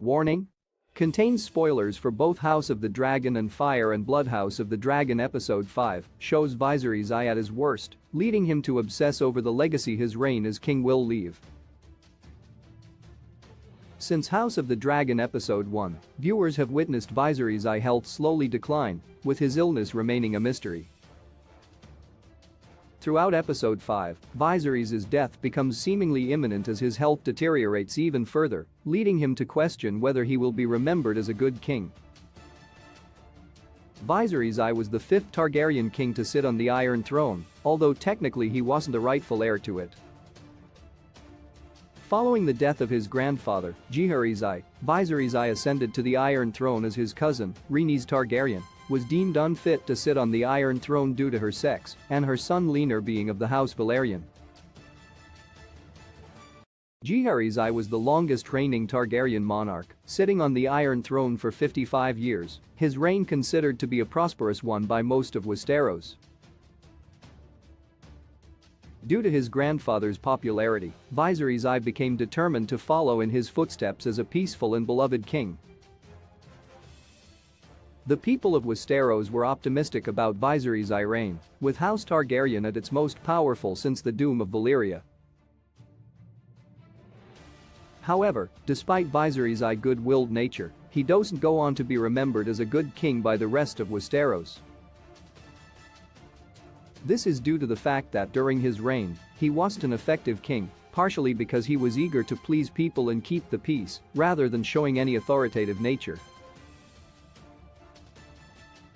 Warning? Contains spoilers for both House of the Dragon and Fire and Blood. House of the Dragon Episode 5 shows Viserys at his worst, leading him to obsess over the legacy his reign as king will leave. Since House of the Dragon Episode 1, viewers have witnessed Viserys' health slowly decline, with his illness remaining a mystery. Throughout Episode 5, Viserys' death becomes seemingly imminent as his health deteriorates even further, leading him to question whether he will be remembered as a good king. Viserys was the fifth Targaryen king to sit on the Iron Throne, although technically he wasn't the rightful heir to it. Following the death of his grandfather, Viserys ascended to the Iron Throne as his cousin, Rhaenys Targaryen, was deemed unfit to sit on the Iron Throne due to her sex, and her son Laenor being of the House Valyrian. Viserys was the longest reigning Targaryen monarch, sitting on the Iron Throne for 55 years, his reign considered to be a prosperous one by most of Westeros. Due to his grandfather's popularity, Viserys became determined to follow in his footsteps as a peaceful and beloved king. The people of Westeros were optimistic about Viserys' reign, with House Targaryen at its most powerful since the doom of Valyria. However, despite Viserys' good-willed nature, he doesn't go on to be remembered as a good king by the rest of Westeros. This is due to the fact that during his reign, he wasn't an effective king, partially because he was eager to please people and keep the peace, rather than showing any authoritative nature.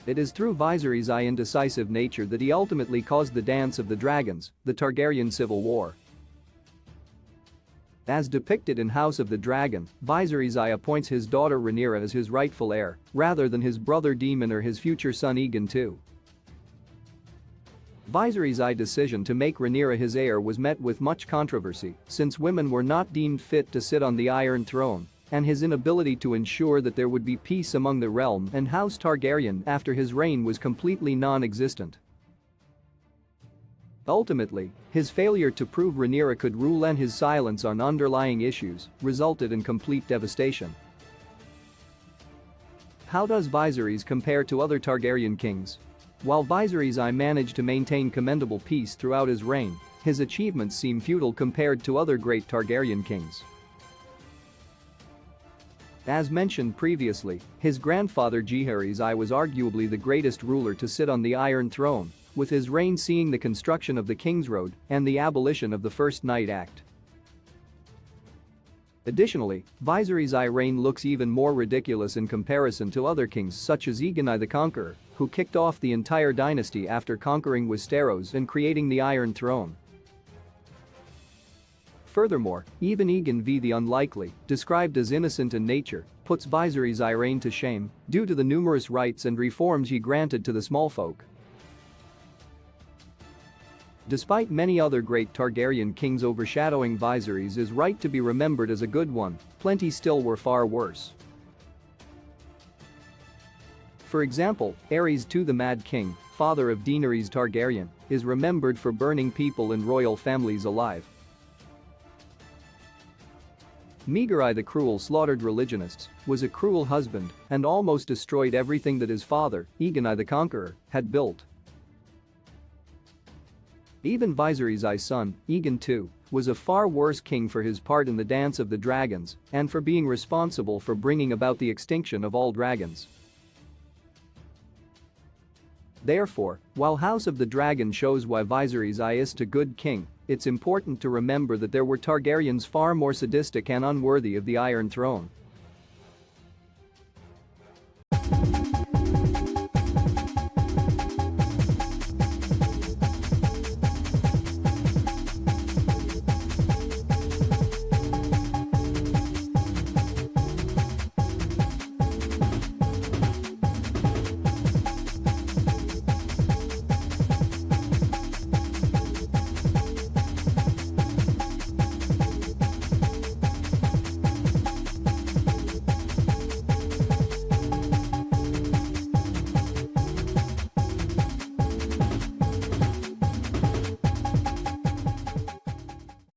It is through Viserys' indecisive nature that he ultimately caused the Dance of the Dragons, the Targaryen Civil War. As depicted in House of the Dragon, Viserys appoints his daughter Rhaenyra as his rightful heir, rather than his brother Daemon or his future son Aegon II. Viserys' decision to make Rhaenyra his heir was met with much controversy, since women were not deemed fit to sit on the Iron Throne, and his inability to ensure that there would be peace among the realm and House Targaryen after his reign was completely non-existent. Ultimately, his failure to prove Rhaenyra could rule and his silence on underlying issues resulted in complete devastation. How does Viserys compare to other Targaryen kings? While Viserys managed to maintain commendable peace throughout his reign, his achievements seem futile compared to other great Targaryen kings. As mentioned previously, his grandfather Viserys was arguably the greatest ruler to sit on the Iron Throne, with his reign seeing the construction of the King's Road and the abolition of the First Night Act. Additionally, Viserys' reign looks even more ridiculous in comparison to other kings such as Aegon the Conqueror, who kicked off the entire dynasty after conquering Westeros and creating the Iron Throne. Furthermore, even Aegon the Unlikely, described as innocent in nature, puts Viserys' reign to shame due to the numerous rights and reforms he granted to the small folk. Despite many other great Targaryen kings overshadowing Viserys' right to be remembered as a good one, plenty still were far worse. For example, Aerys II the Mad King, father of Daenerys Targaryen, is remembered for burning people and royal families alive. Maegor the Cruel slaughtered religionists, was a cruel husband, and almost destroyed everything that his father, Aegon the Conqueror, had built. Even Viserys' son, Aegon II, was a far worse king for his part in the Dance of the Dragons and for being responsible for bringing about the extinction of all dragons. Therefore, while House of the Dragon shows why Viserys is a good king, it's important to remember that there were Targaryens far more sadistic and unworthy of the Iron Throne.